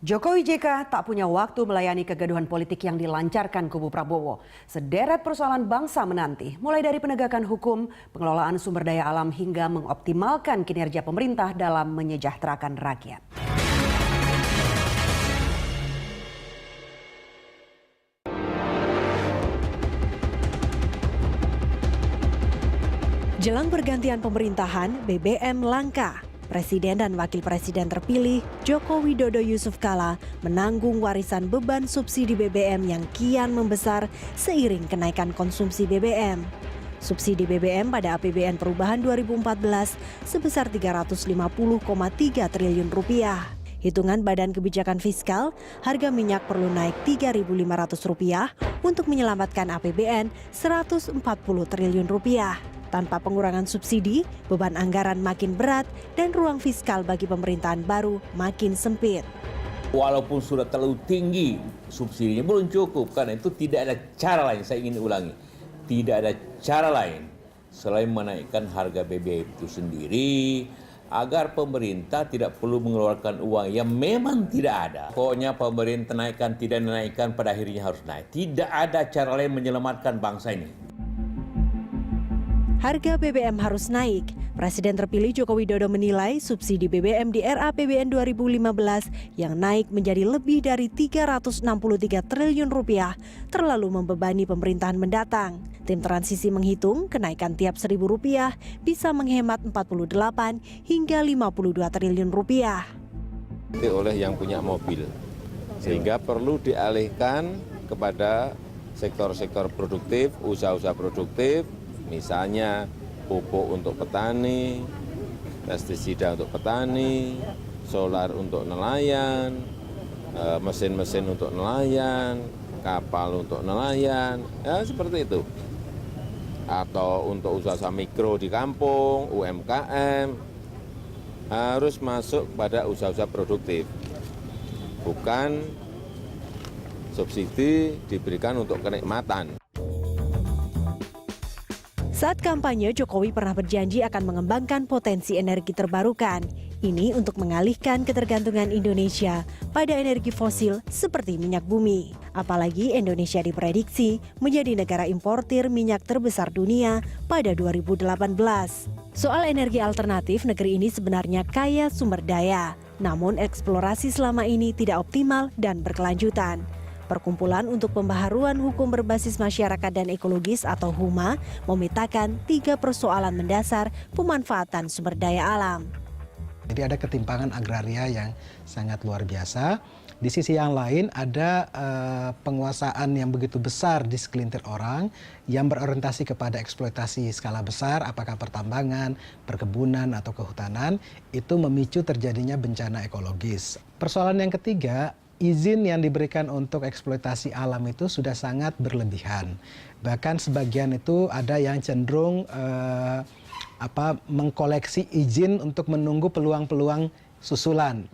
Jokowi JK tak punya waktu melayani kegaduhan politik yang dilancarkan kubu Prabowo. Sederet persoalan bangsa menanti, mulai dari penegakan hukum, pengelolaan sumber daya alam hingga mengoptimalkan kinerja pemerintah dalam menyejahterakan rakyat. Jelang pergantian pemerintahan, BBM langka. Presiden dan Wakil Presiden terpilih, Joko Widodo Yusuf Kala, menanggung warisan beban subsidi BBM yang kian membesar seiring kenaikan konsumsi BBM. Subsidi BBM pada APBN Perubahan 2014 sebesar 350,3 triliun rupiah. Hitungan Badan Kebijakan Fiskal, harga minyak perlu naik Rp3.500 untuk menyelamatkan APBN 140 triliun rupiah. Tanpa pengurangan subsidi, beban anggaran makin berat dan ruang fiskal bagi pemerintahan baru makin sempit. Walaupun sudah terlalu tinggi subsidinya belum cukup, karena itu tidak ada cara lain, saya ingin ulangi, tidak ada cara lain selain menaikkan harga BBM itu sendiri agar pemerintah tidak perlu mengeluarkan uang yang memang tidak ada. Pokoknya pemerintah naikkan, tidak naikkan, pada akhirnya harus naik. Tidak ada cara lain menyelamatkan bangsa ini. Harga BBM harus naik. Presiden terpilih Joko Widodo menilai subsidi BBM di RAPBN 2015 yang naik menjadi lebih dari 363 triliun rupiah terlalu membebani pemerintahan mendatang. Tim transisi menghitung kenaikan tiap Rp1.000 bisa menghemat 48 hingga 52 triliun rupiah. Oleh yang punya mobil, sehingga perlu dialihkan kepada sektor-sektor produktif, usaha-usaha produktif, misalnya pupuk untuk petani, pestisida untuk petani, solar untuk nelayan, mesin-mesin untuk nelayan, kapal untuk nelayan, ya seperti itu. Atau untuk usaha mikro di kampung, UMKM, harus masuk pada usaha-usaha produktif. Bukan subsidi diberikan untuk kenikmatan. Saat kampanye, Jokowi pernah berjanji akan mengembangkan potensi energi terbarukan. Ini untuk mengalihkan ketergantungan Indonesia pada energi fosil seperti minyak bumi. Apalagi Indonesia diprediksi menjadi negara importir minyak terbesar dunia pada 2018. Soal energi alternatif, negeri ini sebenarnya kaya sumber daya. Namun eksplorasi selama ini tidak optimal dan berkelanjutan. Perkumpulan untuk Pembaharuan Hukum Berbasis Masyarakat dan Ekologis atau HUMA memetakan 3 persoalan mendasar pemanfaatan sumber daya alam. Jadi ada ketimpangan agraria yang sangat luar biasa. Di sisi yang lain ada penguasaan yang begitu besar di segelintir orang yang berorientasi kepada eksploitasi skala besar, apakah pertambangan, perkebunan, atau kehutanan, itu memicu terjadinya bencana ekologis. Persoalan yang ketiga, izin yang diberikan untuk eksploitasi alam itu sudah sangat berlebihan. Bahkan sebagian itu ada yang cenderung mengkoleksi izin untuk menunggu peluang-peluang susulan.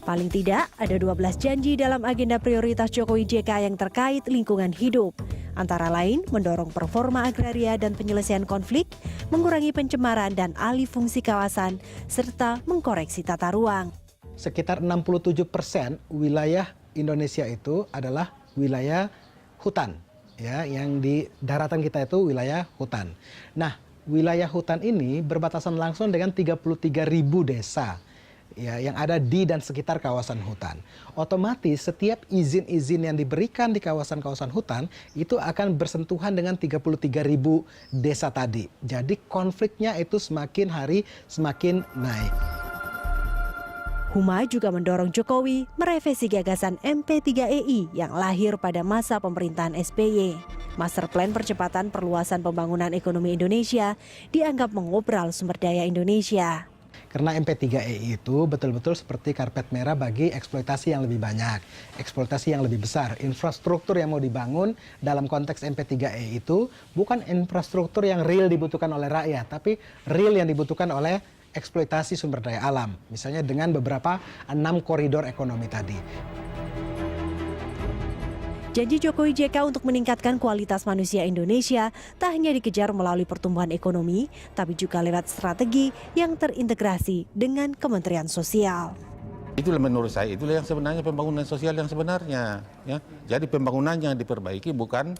Paling tidak, ada 12 janji dalam agenda prioritas Jokowi JK yang terkait lingkungan hidup. Antara lain, mendorong performa agraria dan penyelesaian konflik, mengurangi pencemaran dan alih fungsi kawasan, serta mengkoreksi tata ruang. Sekitar 67% wilayah Indonesia itu adalah wilayah hutan, ya, yang di daratan kita itu wilayah hutan. Nah, wilayah hutan ini berbatasan langsung dengan 33.000 desa, ya, yang ada di dan sekitar kawasan hutan. Otomatis setiap izin-izin yang diberikan di kawasan-kawasan hutan itu akan bersentuhan dengan 33.000 desa tadi. Jadi konfliknya itu semakin hari semakin naik. HUMA juga mendorong Jokowi merevisi gagasan MP3EI yang lahir pada masa pemerintahan SBY. Master Plan Percepatan Perluasan Pembangunan Ekonomi Indonesia dianggap mengobral sumber daya Indonesia. Karena MP3EI itu betul-betul seperti karpet merah bagi eksploitasi yang lebih banyak, eksploitasi yang lebih besar. Infrastruktur yang mau dibangun dalam konteks MP3EI itu bukan infrastruktur yang real dibutuhkan oleh rakyat, tapi real yang dibutuhkan oleh eksploitasi sumber daya alam, misalnya dengan beberapa 6 koridor ekonomi tadi. Janji Jokowi JK untuk meningkatkan kualitas manusia Indonesia tak hanya dikejar melalui pertumbuhan ekonomi, tapi juga lewat strategi yang terintegrasi dengan Kementerian Sosial. Itulah menurut saya, itulah yang sebenarnya pembangunan sosial yang sebenarnya. Ya. Jadi pembangunan yang diperbaiki bukan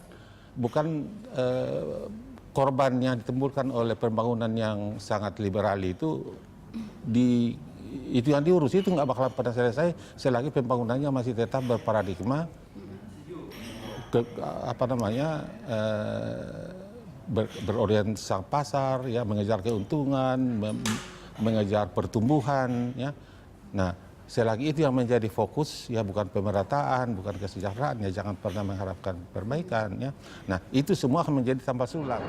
korban yang ditimbulkan oleh pembangunan yang sangat liberal itu yang diurus itu nggak bakalan pernah selesai selagi pembangunannya masih tetap berparadigma berorientasi pasar, ya, mengejar keuntungan, mengejar pertumbuhan, ya. Nah, selagi itu yang menjadi fokus, ya, bukan pemerataan, bukan kesejahteraan, ya, jangan pernah mengharapkan perbaikan, ya. Nah, itu semua akan menjadi tambah sulam.